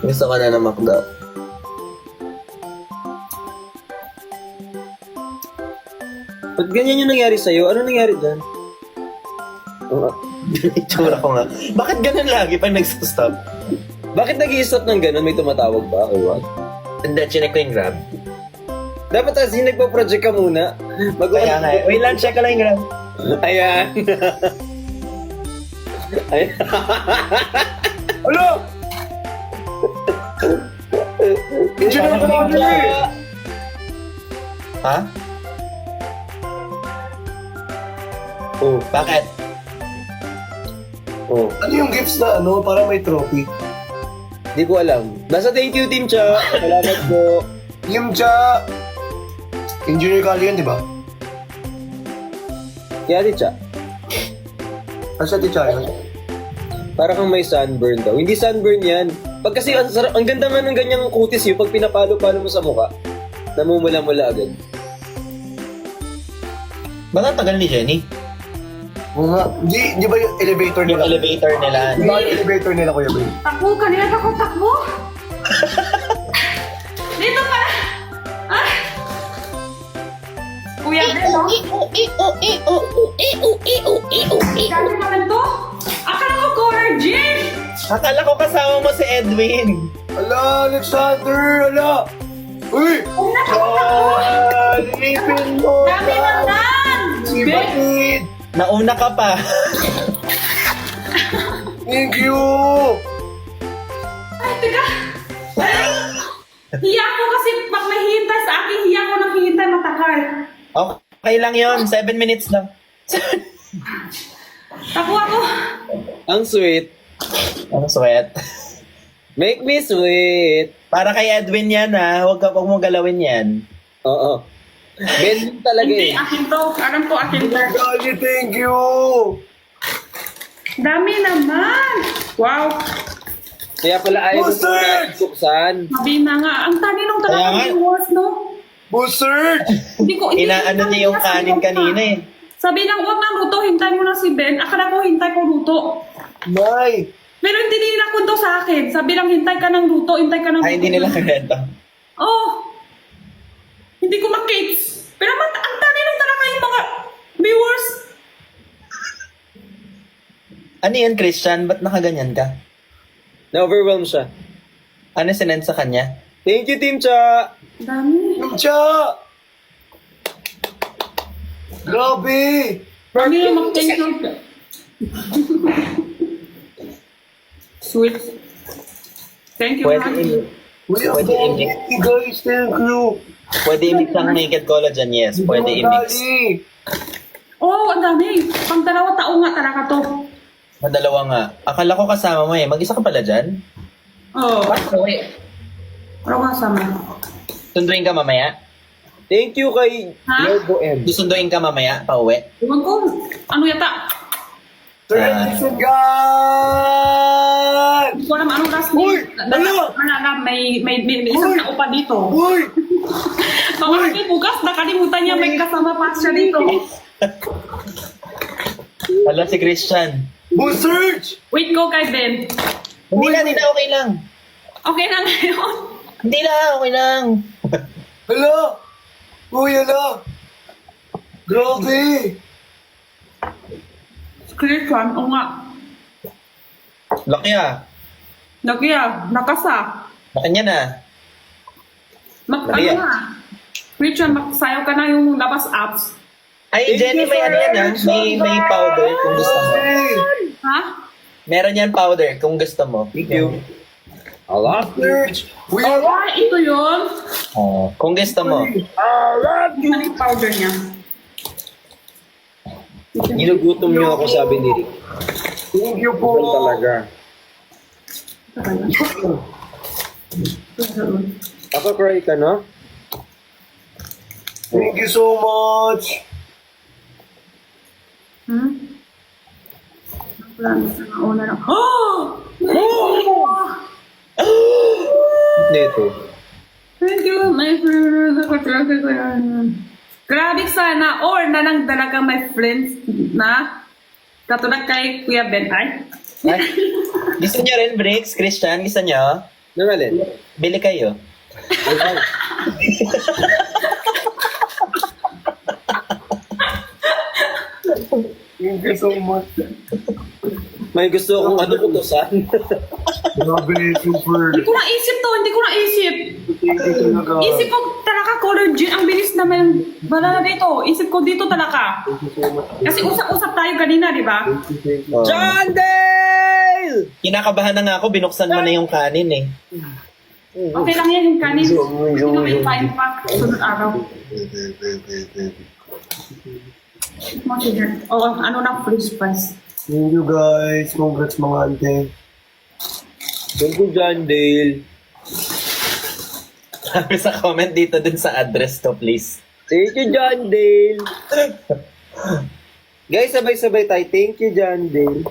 Gusto ka na ng McDo. Ba't ganyan yung nangyari sa'yo? Ano nangyari dyan? Itsura ko nga. Bakit ganun lagi pag nagsastop? Bakit nag-i-stop ng gano'n? May tumatawag ba? Or what? Hindi, chinek ko yung Grab. Dapat kasi nagpa-project ka muna. Kaya nga, wait lang, check ko lang yung Grab. Ayan. Ayan. Ano? Engineer ko lang Ha? Oh, Bakit? oh. Ano yung gifts na ano, para may trophy? Di ko alam. Nasa thank you team, Cha. Salamat po. Yung Cha! Engineer Kali yan, di ba? Kaya di, Cha. Asa ti Cha yun? Para kang may sunburn daw. Hindi sunburn yan. Pag kasi ang ganda nga ng ganyang kutis yun, pag pinapalo-palo mo sa mukha, namumula-mula agad. Baka tagal ni Jenny. Oo nga. Di ba yung elevator Yung nila? elevator nila. Di ba yung elevator nila, Kuya Ben? Takbo, kanina pa akong takbo. Dito pala. Ah. Kuya Ben, no? Dati naman to. Akala ko gorgeous. Akala ko kasama mo si Edwin. Ala, Alexander! Ala! Uy! Una pa akong takbo. Lipin mo! Dami naman. Si Ben, Batid! Nauna ka pa. Thank you! ay, teka. Hiya ko kasi pag may hihintay sa akin, hiya ko nang hihintay matagal. Okay lang yon, 7 minutes lang. Takbo ako. Ang sweet. Ang sweat. Make me sweet. Para kay Edwin yan ha, huwag mo galawin yan. Oo. Ben talaga Hindi, eh. akin to. Alam ko, akin to. Kali, thank you! Dami naman. Wow. Kaya pala ayaw mo Bustard! buksan. Sabi na nga. Ang tani nung Kaya talaga nga. viewers, no? Bustard! Hindi Inaano niya yung kanin kanina eh. Sabi lang, huwag nang luto, hintay mo na si Ben. Akala ko hintay ko luto. Nay! Pero hindi nila kunto sa akin. Sabi lang, hintay ka ng luto, hintay ka ng luto. Ay, hindi nila kinenta. Oh. Hindi ko makits. Pero ang tani nung talaga yung mga viewers. Ano yun, Christian? Ba't nakaganyan ka? Na-overwhelm siya. Ano sinend sa kanya? Thank you, Team Cha. Dami. Yung Cha! Grabe! Dami yung mag-tension. Sweet. Thank you, Pwede, honey. Uy, ang Pwede dami, guys, thank you! pwede i-mix ang naked collagen, yes. Pwede i-mix. Dali. Oh, ang dami. Pang 2 taon nga talaga to. Madalawa nga. Akala ko kasama mo eh. Mag-isa ka pala dyan? Oh. Ano nga sama? Sunduin ka mamaya? Thank you kay Ha? Lobo M. Susunduin ka mamaya, pauwi? Ewan ko. Ano yata? Tradition God! Hindi ko alam anong last Uy! name. Ano? May isang Uy! naupa dito. Uy! Pangalaking bukas, nakalimutan niya may kasama pa siya dito. Wala si Christian. Busearch! Wait ko kay Ben. Hindi na, okay lang. Okay na ngayon. Hindi na, okay lang. Hala! Uy, hala! Grabe! Christian, o nga. Laki ah. Nagya, nakasa. Laki niya na. Ano Nagya. nga? Christian, magsayaw ka na yung labas apps. Ay, Jenny, may ano yan ah. May powder kung gusto mo. Hey! Ha? Meron yan powder kung gusto mo. Thank you. Allah. Busearch! Uy, Ah, ito yun. Kung gusto mo. Ano yung powder niya? Ginugutom niyo ako, sabi ni Rick. thank you po! Ganun talaga. Ako-cry ka, no? Thank you so much! Hmm? Wala na sa una lang. Oh! Neto. Thank you, my friend. Grabe sana. Or na lang talaga my friends na katulad kay Kuya Ben. Ay? Ay, Gusto niyo rin, Bricks? Christian, gusto niyo? Nang alin? Bili kayo. Thank you so much. May gusto akong ano kutusan. Grabe, super. Hindi ko naisip to, hindi ko naisip. Thank you talaga. Isip ko talaga color jean, ang bilis naman. Wala na dito, isip ko dito talaga. Thank you so much. Kasi usap-usap tayo kanina, di ba? Thank you. John Dale! Kinakabahan na nga ako, binuksan mo na yung kanin eh. Okay lang yan yung kanin. Hindi ko may time pa. Sunod araw. Oo, ano na freeze price. Thank you guys. Congrats mga ante. Thank you, John Dale. Sabi sa comment dito dun sa address to, please. Thank you, John Dale. Guys, sabay-sabay tayo. Thank you, John Dale.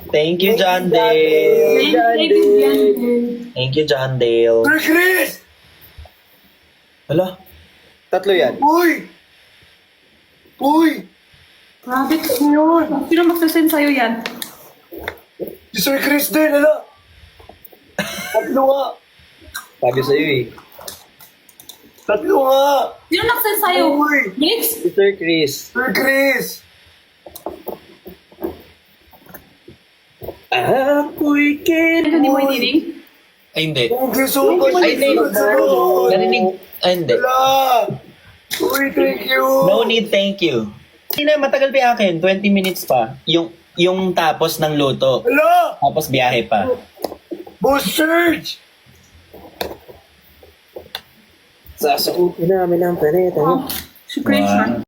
Thank you, John Dale. Thank you, Jan. Thank you, John Dale. Sir Chris! Hala, Tatlo yan. Uy! Uy! Grabe. Yun! Sino magsasend sa'yo yan? Si Sir Chris din, ala! Tatlo nga! Sabi sa'yo eh. Tatlo nga! Sino nagsend sa'yo? Uy! Next? Si Sir Chris. Sir Chris! Ako'y Ano, di mo iniling? ay hindi. Thank you so much! Ay, hindi. Narinig, ay hindi. Ala! Uy, thank you! No need, thank you. Hindi na, matagal pa yung akin, 20 minutes pa. Yung tapos ng luto. Ala! Tapos biyahe pa. Boss Serge! Sasakutin namin ang planeta. Oh, si Chris, Wow.